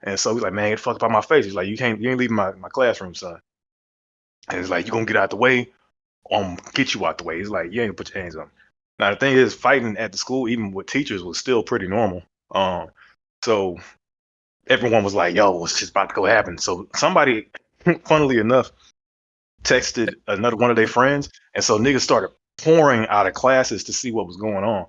And so he's like, man, get the fuck up out my face. He's like, you ain't leaving my classroom, son. And he's like, you gonna get out the way, or I'm gonna get you out the way. He's like, you ain't gonna put your hands on me. Now the thing is, fighting at the school, even with teachers, was still pretty normal. So everyone was like, yo, it's just about to go happen. So somebody, funnily enough, texted another one of their friends, and so niggas started pouring out of classes to see what was going on,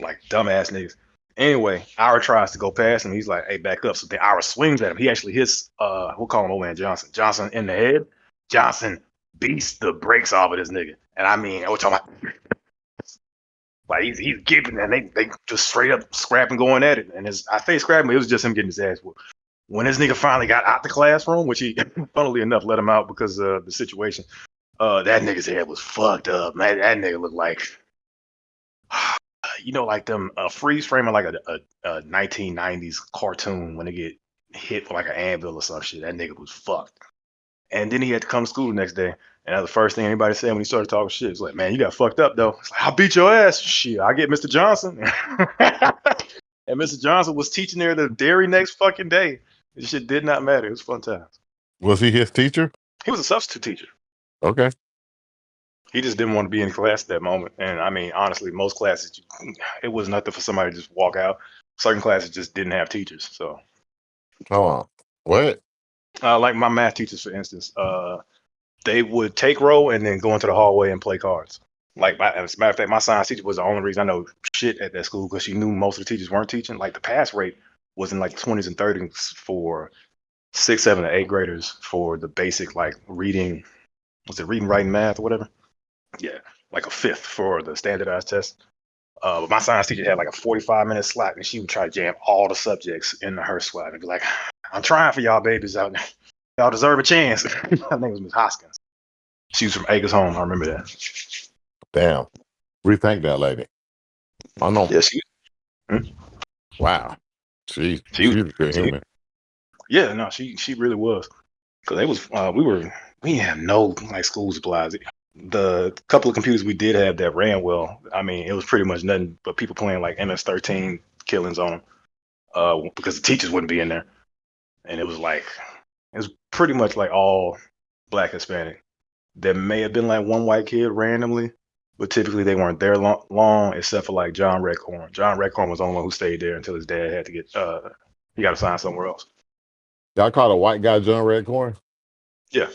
like dumbass niggas. Anyway, Ira tries to go past him. He's like, "Hey, back up!" So then Ira swings at him. He actually hits, we'll call him old man Johnson. Johnson in the head. Johnson beats the brakes off of this nigga, and I mean, we're talking about like he's giving, and they just straight up scrapping, going at it. And I say scrapping, but it was just him getting his ass whooped. When this nigga finally got out the classroom, which he, funnily enough, let him out because of the situation, that nigga's head was fucked up, man. That nigga looked like, like them freeze framing like a 1990s cartoon when they get hit with like an anvil or some shit. That nigga was fucked. And then he had to come to school the next day. And that was the first thing anybody said when he started talking shit. It's like, man, you got fucked up though. It's like, I beat your ass. Shit, I get Mr. Johnson. And Mr. Johnson was teaching there the very next fucking day. This shit did not matter. It was fun times. Was he his teacher? He was a substitute teacher. Okay. He just didn't want to be in class at that moment. And I mean, honestly, most classes, it was nothing for somebody to just walk out. Certain classes just didn't have teachers. So, hold on. What? Like my math teachers, for instance, they would take row and then go into the hallway and play cards. Like, as a matter of fact, my science teacher was the only reason I know shit at that school, because she knew most of the teachers weren't teaching. Like, the pass rate was in like 20s and 30s for 6th, 7th, and 8th graders for the basic, like, reading, reading, writing, math, or whatever? Yeah, like a 5th for the standardized test. But my science teacher had like a 45-minute slot, and she would try to jam all the subjects into her slot and be like, I'm trying for y'all babies out there. Y'all deserve a chance. Her name was Miss Hoskins. She was from Acres Home. I remember that. Damn. Rethink that lady. I know. Yeah, she. Wow. She was a good human. Yeah, no, she really was. Because they was we had no like school supplies. The couple of computers we did have that ran well, I mean, it was pretty much nothing but people playing like MS-13 killings on them, because the teachers wouldn't be in there, and it was pretty much like all Black Hispanic. There may have been like one white kid randomly, but typically they weren't there long, except for like John Redcorn. John Redcorn was the only one who stayed there until his dad had to get he got assigned somewhere else. Y'all call a white guy John Redcorn? Yeah.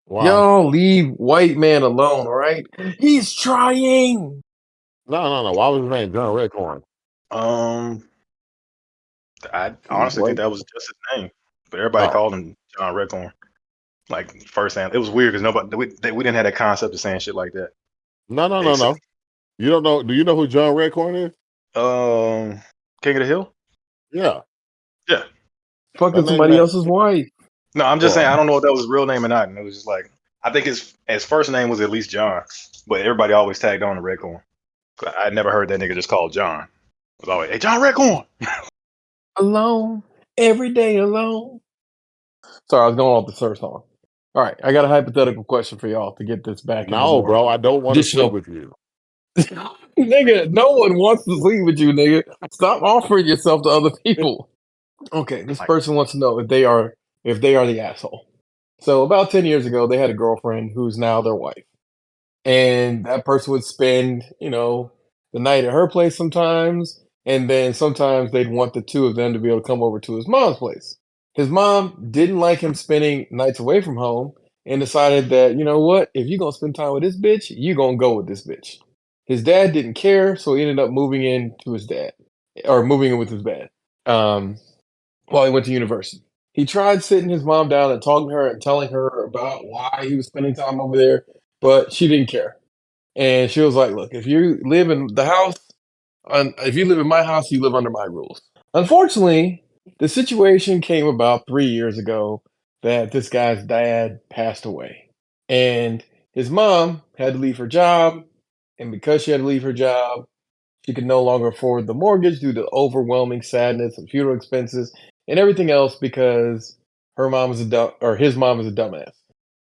Wow. Yo, leave white man alone, all right? He's trying. No. Why was his name John Redcorn? I honestly think that was just his name, but everybody called him John Redcorn. Like first name, it was weird because we didn't have that concept of saying shit like that. No. You don't know? Do you know who John Redcorn is? King of the Hill. Yeah. Fucking somebody else's wife. No, I'm just saying I don't know if that was his real name or not. And it was just like, I think his first name was at least John, but everybody always tagged on to Redcorn. I never heard that nigga just called John. It was always, hey, John Redcorn. Alone, every day alone. Sorry, I was going off the surf song. All right, I got a hypothetical question for y'all to get this back. No, bro, I don't want to sleep with you. Nigga, no one wants to sleep with you, nigga. Stop offering yourself to other people. Okay, this person wants to know if they are the asshole. So about 10 years ago, they had a girlfriend who's now their wife. And that person would spend, the night at her place sometimes. And then sometimes they'd want the two of them to be able to come over to his mom's place. His mom didn't like him spending nights away from home and decided that, you know what? If you're going to spend time with this bitch, you're going to go with this bitch. His dad didn't care, so he ended up moving in with his dad while he went to university. He tried sitting his mom down and talking to her and telling her about why he was spending time over there, but she didn't care. And she was like, look, if you live in the house, if you live in my house, you live under my rules. Unfortunately, the situation came about 3 years ago that this guy's dad passed away. And his mom had to leave her job. And because she had to leave her job, she could no longer afford the mortgage due to overwhelming sadness and funeral expenses and everything else because his mom is a dumbass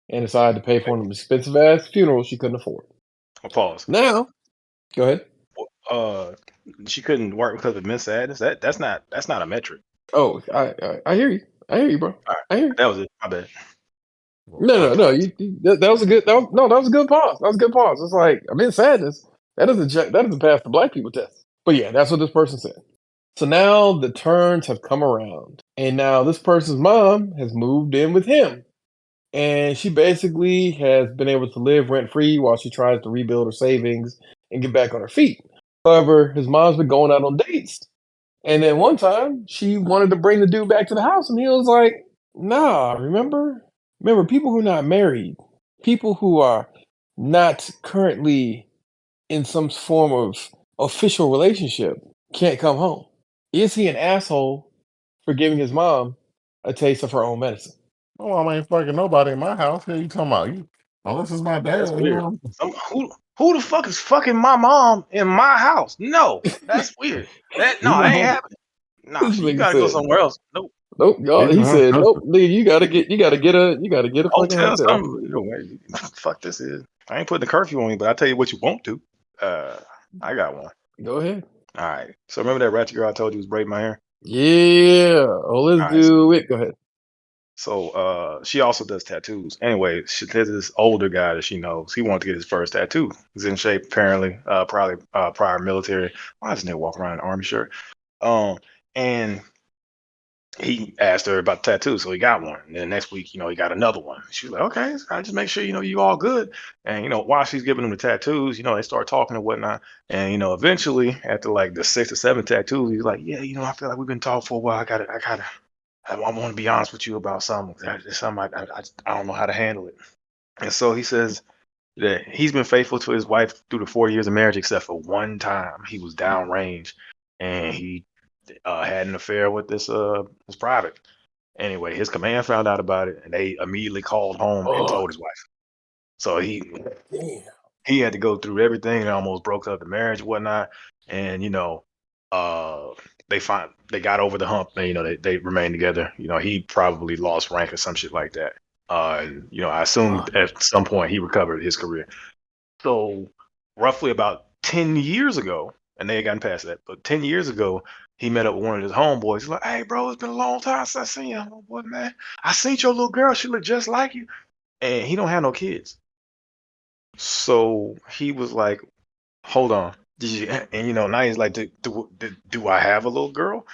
and decided to pay for an expensive ass funeral she couldn't afford. Pause. Now, go ahead. She couldn't work because of Miss Sadness. That's not a metric. Oh, I hear you. I hear you, bro. All right, I hear you. that was it. My bad. No. That was a good. That was a good pause. That was a good pause. It's like I'm in sadness. That doesn't pass the black people test. But yeah, that's what this person said. So now the turns have come around, and now this person's mom has moved in with him, and she basically has been able to live rent free while she tries to rebuild her savings and get back on her feet. However, his mom's been going out on dates, and then one time she wanted to bring the dude back to the house, and he was like, "Nah, remember, people who are not married, people who are not currently in some form of official relationship, can't come home." Is he an asshole for giving his mom a taste of her own medicine? Oh, I ain't fucking nobody in my house. What you talking about? You, unless it's my That's dad. weird. Who the fuck is fucking my mom in my house? No, that's weird. You That ain't know, happening. Nah, This shit, you nigga gotta go said, somewhere else. Nope. "Nope, y'all." you He know. said, "Nope, nigga, you gotta get a fucking Hotel, hotel." something. You know, man, fuck this is. I ain't putting a curfew on you, but I tell you what you won't do. Uh, I got one. Go ahead. All right. So remember that ratchet girl I told you was braiding my hair? Yeah. Oh, let's All right. do it. Go ahead. So she also does tattoos. Anyway, there's this older guy that she knows. He wanted to get his first tattoo. He's in shape apparently. Probably prior military. Why does nigga walk around in an army shirt? And he asked her about the tattoo, so he got one. And then next week, he got another one. She was like, okay, I just make sure you all good. And while she's giving him the tattoos, they start talking and whatnot. And eventually, after like the 6 or 7 tattoos, he's like, yeah, I feel like we've been talking for a while. I want to be honest with you about something. It's something I don't know how to handle it. And so he says that he's been faithful to his wife through the 4 years of marriage, except for one time he was downrange and he had an affair with this private. Anyway, his command found out about it and they immediately called home and Oh, told his wife. So damn. he had to go through everything and almost broke up the marriage and whatnot. And uh, they got over the hump and they remained together. He probably lost rank or some shit like that. And I assume Fuck. at some point he recovered his career. So roughly about 10 years ago, and they had gotten past that, but 10 years ago, he met up with one of his homeboys. He's like, hey, bro, it's been a long time since I seen you. Homeboy, man. I seen your little girl. She looked just like you. And he don't have no kids. So he was like, hold on. Did you, and now he's like, do I have a little girl?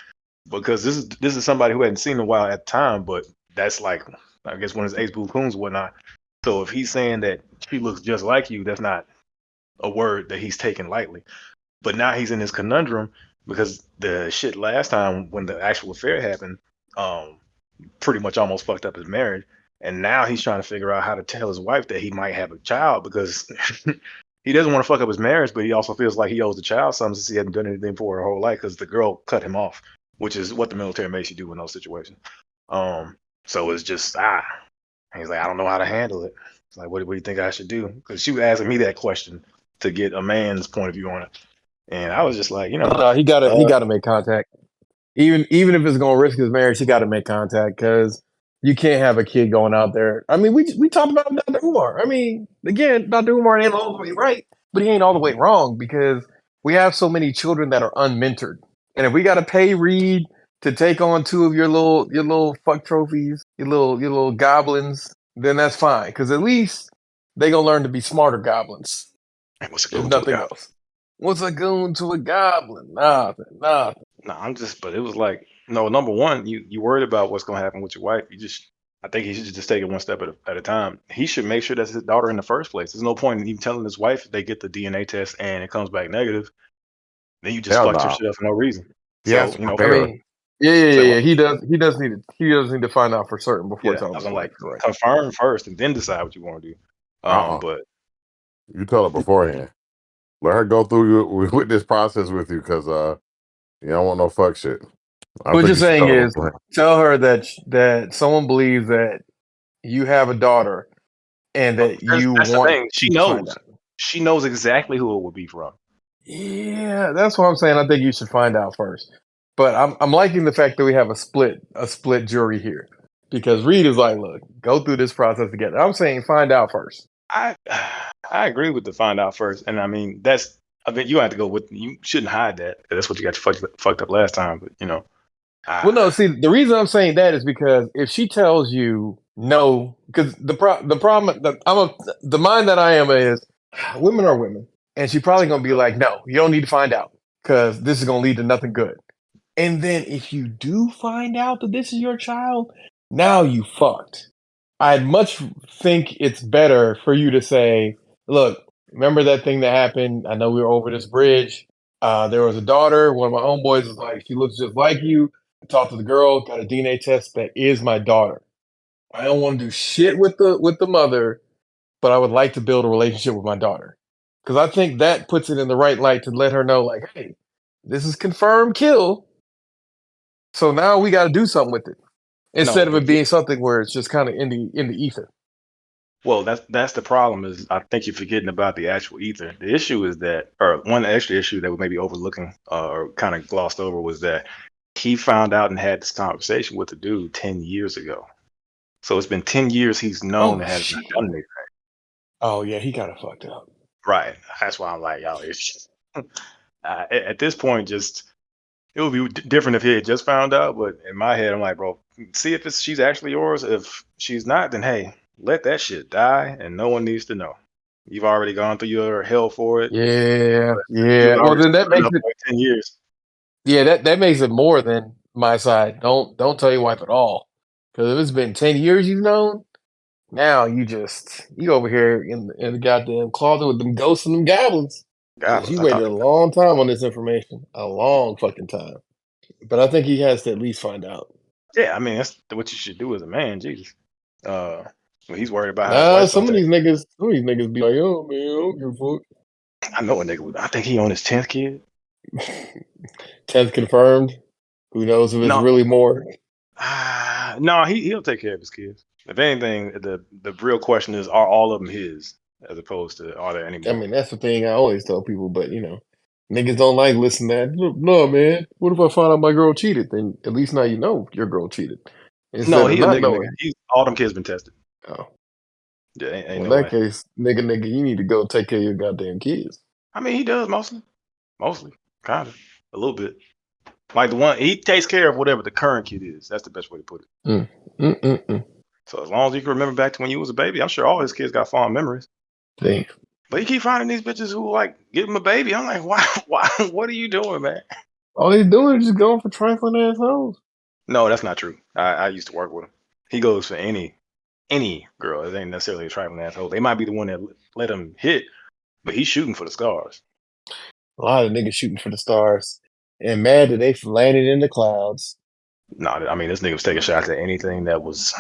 Because this is somebody who hadn't seen in a while at the time, but that's like, I guess one of his ex-boo coons and whatnot. So if he's saying that she looks just like you, that's not a word that he's taken lightly. But now he's in this conundrum because the shit last time when the actual affair happened, um, pretty much almost fucked up his marriage. And now he's trying to figure out how to tell his wife that he might have a child because he doesn't want to fuck up his marriage, but he also feels like he owes the child something since he hasn't done anything for her whole life because the girl cut him off, which is what the military makes you do in those situations. So it's just he's like, I don't know how to handle it. It's like, what do you think I should do? Because she was asking me that question to get a man's point of view on it, and I was just like, No, he gotta make contact. Even if it's gonna risk his marriage, he got to make contact because you can't have a kid going out there. I mean, we talked about Dr. Umar. I mean, again, Dr. Umar ain't all the way right, but he ain't all the way wrong because we have so many children that are unmentored, and if we got to pay Reed to take on two of your little fuck trophies, your little goblins, then that's fine because at least they gonna learn to be smarter goblins, what's a if goon to a nothing guy? else. What's a goon to a goblin? Nothing. No, but it was like, no, number one, you worried about what's gonna happen with your wife. I think he should just take it one step at a time. He should make sure that's his daughter in the first place. There's no point in even telling his wife if they get the DNA test and it comes back negative. Then you just Hell fucked your no. shit up for no reason. He has So, to I prepare her. mean, yeah. say what? He does. He does need to find out for certain before Yeah, telling I was his wife. like, You're right. confirm first and then decide what you want to do. Uh-uh. But You tell her beforehand. Let her go through with this process with you because you don't want no fuck shit. I What think you're you should saying tell her is, beforehand. tell her that someone believes that you have a daughter and that you that's the want thing. to find out. She knows exactly who it would be from. Yeah, that's what I'm saying. I think you should find out first. But I'm liking the fact that we have a split jury here because Reed is like, look, go through this process together. I'm saying find out first. I I agree with the find out first, and I mean I mean you have to go with, you shouldn't hide that. That's what you got fucked up last time, but Well, no. See, the reason I'm saying that is because if she tells you no, because the problem, the mind that I am is women are women, and she's probably gonna be like, no, you don't need to find out because this is gonna lead to nothing good. And then if you do find out that this is your child, now you fucked. I'd much think it's better for you to say, look, remember that thing that happened? I know we were over this bridge. There was a daughter. One of my homeboys was like, she looks just like you. I talked to the girl, got a DNA test. That is my daughter. I don't want to do shit with the mother, but I would like to build a relationship with my daughter. Because I think that puts it in the right light to let her know, like, hey, this is confirmed kill. So now we got to do something with it instead of it being something where it's just kind of in the ether. Well, that's the problem. Is I think you're forgetting about the actual ether. The issue is that, or one extra issue that we may be overlooking or kind of glossed over was that he found out and had this conversation with the dude 10 years ago. So it's been 10 years he's known and hasn't done anything. Oh yeah, he kind of fucked up. Right. That's why I'm like, yo, it's just, at this point, just it would be different if he had just found out. But in my head, I'm like, bro, see if she's actually yours. If she's not, then hey, let that shit die, and no one needs to know. You've already gone through your hell for it. Yeah, You've yeah. Well, already then that screwed makes up it. for 10 years. Yeah, that makes it more than my side. Don't tell your wife at all. Because if it's been 10 years you've known, now you over here in the goddamn closet with them ghosts and them goblins. Because God, you I waited thought, a long time on this information. A long fucking time. But I think he has to at least find out. yeah, I mean that's what you should do as a man, Jesus. When he's worried about how his Nah, wife's gonna some of take. these niggas be like, oh man, I don't give a I know a nigga. I think he on his 10th kid. fuck. 10th confirmed. Who knows if it's No, really more? no, he'll take care of his kids. If anything, the real question is, are all of them his, as opposed to are there any I more? mean, that's the thing I always tell people, but niggas don't like listening to that. No, man. What if I find out my girl cheated? Then at least now you know your girl cheated. No, Instead of he a not nigga. knowing. He's all them kids been tested. Oh. Yeah, ain't Well, in no that way. case, nigga, you need to go take care of your goddamn kids. I mean, he does mostly, kind of, a little bit. Like the one he takes care of whatever the current kid is. That's the best way to put it. Mm. So as long as you can remember back to when you was a baby, I'm sure all his kids got fond memories. Damn. But you keep finding these bitches who like give him a baby. I'm like, why? What are you doing, man? All he's doing is just going for trifling assholes. No, that's not true. I used to work with him. He goes for any girl. It ain't necessarily a trifling asshole. They might be the one that let him hit, but he's shooting for the scars. A lot of niggas shooting for the stars and mad that they landed in the clouds. No, I mean this nigga was taking shots at anything that was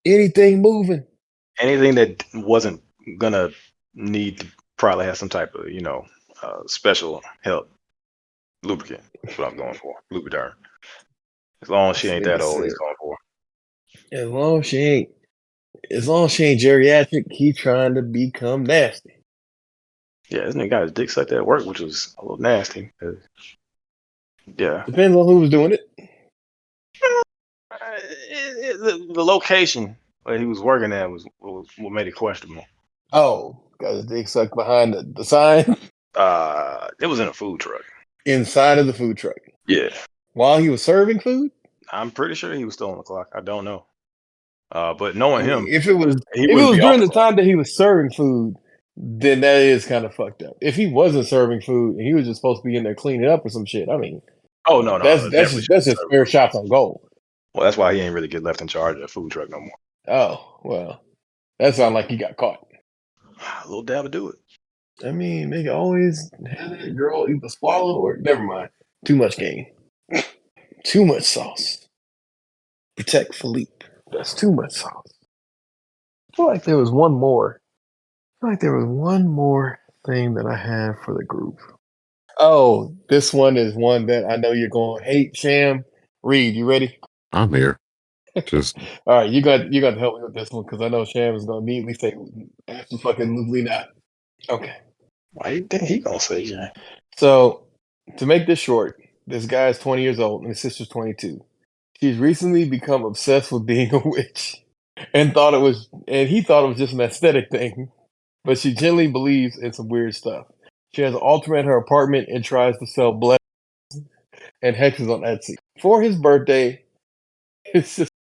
Anything moving. anything that wasn't gonna need to probably have some type of special help. Lubricant. That's what I'm going for. Lubriderm. As long as she ain't that old, he's going for. As long as she ain't geriatric, he trying to become nasty. Yeah, this nigga got his dick sucked at work, which was a little nasty. Yeah. Depends on who was doing it. The location where he was working at was what made it questionable. Oh, got his dick sucked behind the sign It was in a food truck. inside of the food truck Yeah. while he was serving food. I'm pretty sure he was still on the clock. I don't know. But knowing him, If it was he wouldn't be off during the the clock. time that he was serving food, then that is kind of fucked up. If he wasn't serving food and he was just supposed to be in there cleaning up or some shit, I mean, Oh no, definitely that's shouldn't just serve fair food. shots on goal. Well, that's why he ain't really get left in charge of the food truck no more. Oh well, that sounds like he got caught. A little dab to do it. I mean, they always have that girl either swallow or never mind. Too much game. Too much sauce. Protect Philippe. That's too much sauce. I feel like there was one more. Thing that I have for the group. Oh, this one is one that I know you're going to hate, Sham. Reed, you ready? I'm here. Just All right, you got to help me with this one because I know Sham is going to immediately say, absolutely not. Okay. Why you think he gonna say that? So, to make this short, this guy is 20 years old and his sister's 22. She's recently become obsessed with being a witch and he thought it was just an aesthetic thing, but she genuinely believes in some weird stuff. She has an altar in her apartment and tries to sell blessings. and Hex is on Etsy. For his birthday, his sister